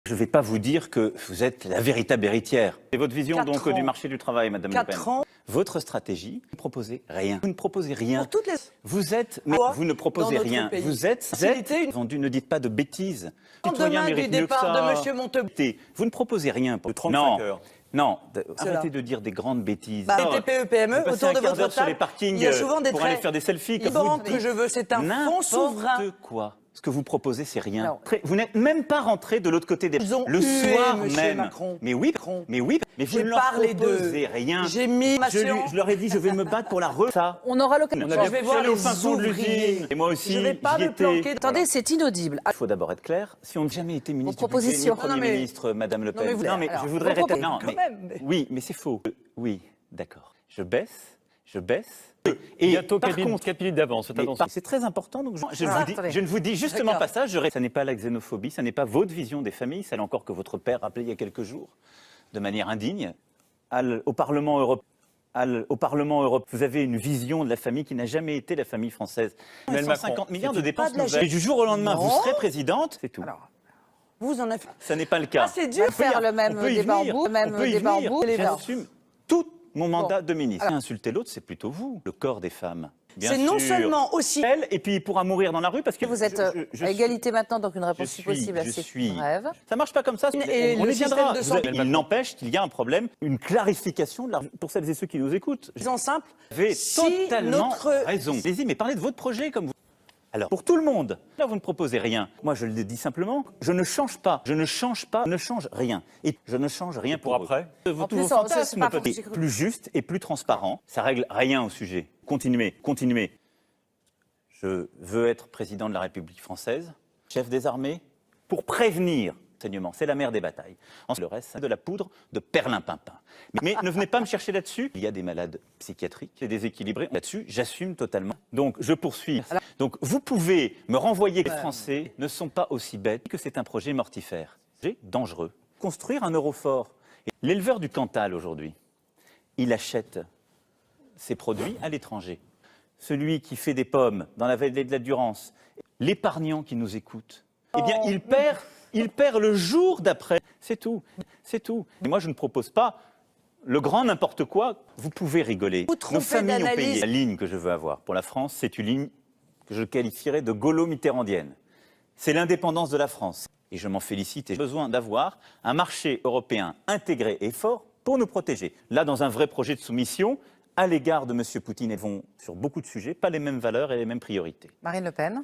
Je ne vais pas vous dire que vous êtes la véritable héritière. C'est votre vision donc du marché du travail, Madame Le Pen. 4 ans. Votre stratégie, vous ne proposez rien. Vous ne proposez rien. Pour toutes les... Vous êtes, mais vous ne proposez rien. Vous êtes vendu. Ne dites pas de bêtises. Demain du départ de Monsieur Montebourg. Vous ne proposez rien pour 35 heures. Non, arrêtez de dire des grandes bêtises. TPE, PME, autour de votre sur les table, parkings il y a souvent des pour aller faire des selfies. La banque que je veux, c'est un fonds souverain. N'importe quoi. Ce que vous proposez, c'est rien. Vous n'êtes même pas rentré de l'autre côté des... Le soir même. Macron. Mais oui, mais vous ne leur proposez rien. J'ai mis ma Je leur ai dit, je vais me battre pour la ça. On aura l'occasion. Je vais voir les ouvriers. Et moi aussi, je vais pas me planquer. Attendez, c'est inaudible. Il faut d'abord être clair. Si on n'a jamais été ministre du budget, ni Premier ministre, Madame Le Pen. Non, mais je voudrais rétablir. Oui, mais c'est faux. Oui, d'accord. Je baisse. Et bientôt 4 minutes d'avance. C'est très important, donc je ne vous dis justement pas ça. Ça n'est pas la xénophobie, ça n'est pas votre vision des familles, celle encore que votre père rappelait il y a quelques jours, de manière indigne. Au Parlement européen, vous avez une vision de la famille qui n'a jamais été la famille française. 150 milliards de dépenses nouvelles. Et du jour au lendemain, vous serez présidente, c'est tout. Alors, vous en avez... Ça n'est pas le cas. C'est dur. Faire le même débat en bout. J'assume tout mon mandat de ministre. Insulter l'autre, c'est plutôt vous, le corps des femmes. C'est non seulement aussi... Elle, et puis il pourra mourir dans la rue parce que... Vous êtes à égalité maintenant, donc une réponse si possible assez brève. Ça marche pas comme ça. On y viendra. Il n'empêche qu'il y a un problème, une clarification pour celles et ceux qui nous écoutent. Disons simple, vous avez totalement raison. Allez-y, mais parlez de votre projet comme vous... Alors, pour tout le monde, là, vous ne proposez rien. Moi, je le dis simplement, je ne change pas, je ne change rien. Et je ne change rien pour après. Vos fantasmes peut-être plus juste et plus transparent. Ça règle rien au sujet. Continuez. Je veux être président de la République française, chef des armées, pour prévenir l'enseignement. C'est la mère des batailles. Ensuite, le reste, c'est de la poudre de perlimpinpin. Mais ne venez pas me chercher là-dessus. Il y a des malades psychiatriques, des déséquilibrés. Là-dessus, j'assume totalement. Donc, je poursuis. Donc, vous pouvez me renvoyer que les Français ne sont pas aussi bêtes que c'est un projet mortifère. C'est dangereux. Construire un euro fort. L'éleveur du Cantal, aujourd'hui, il achète ses produits à l'étranger. Celui qui fait des pommes dans la vallée de la Durance, l'épargnant qui nous écoute, eh bien, il perd le jour d'après. C'est tout. Et moi, je ne propose pas le grand n'importe quoi. Vous pouvez rigoler. Nos familles ont payé. La ligne que je veux avoir pour la France, c'est une ligne que je qualifierais de gaulo-mitterrandienne. C'est l'indépendance de la France. Et je m'en félicite. Et j'ai besoin d'avoir un marché européen intégré et fort pour nous protéger. Là, dans un vrai projet de soumission, à l'égard de M. Poutine, ils vont sur beaucoup de sujets, pas les mêmes valeurs et les mêmes priorités. Marine Le Pen.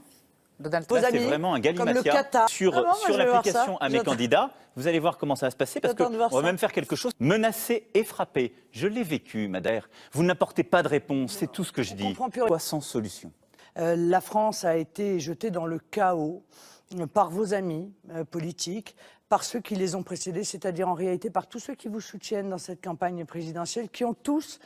C'est vraiment un galimatia sur l'application à mes candidats. Vous allez voir comment ça va se passer parce qu'on va même faire quelque chose. Menacer et frapper. Je l'ai vécu, Madère. Vous n'apportez pas de réponse, c'est tout ce que je dis. Quoi sans solution? La France a été jetée dans le chaos par vos amis politiques, par ceux qui les ont précédés, c'est-à-dire en réalité par tous ceux qui vous soutiennent dans cette campagne présidentielle, qui ont tous,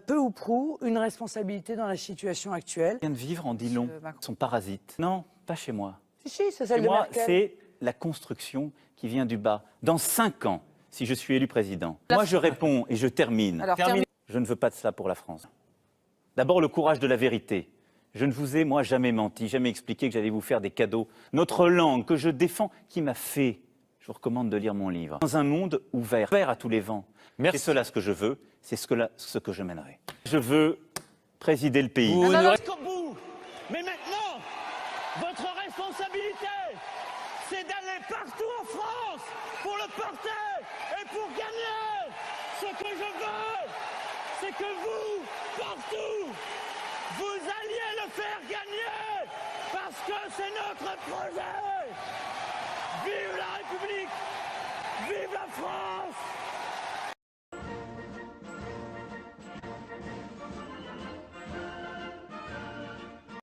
peu ou prou, une responsabilité dans la situation actuelle. Vient de vivre en dit long, son parasite. Non, pas chez moi. Si, c'est celle de Merkel. C'est la construction qui vient du bas. Dans 5 ans, si je suis élu président, moi je réponds et je termine. Je ne veux pas de cela pour la France. D'abord le courage de la vérité. Je ne vous ai, moi, jamais menti, jamais expliqué que j'allais vous faire des cadeaux. Notre langue que je défends, qui m'a fait, je vous recommande de lire mon livre, dans un monde ouvert à tous les vents. C'est cela ce que je veux, c'est ce que je mènerai. Je veux présider le pays. Jusqu'au bout. Mais maintenant, votre responsabilité, c'est d'aller partout en France pour le porter et pour gagner. Ce que je veux, c'est que vous, partout, vous alliez le faire gagner parce que c'est notre projet. Vive la République, vive la France.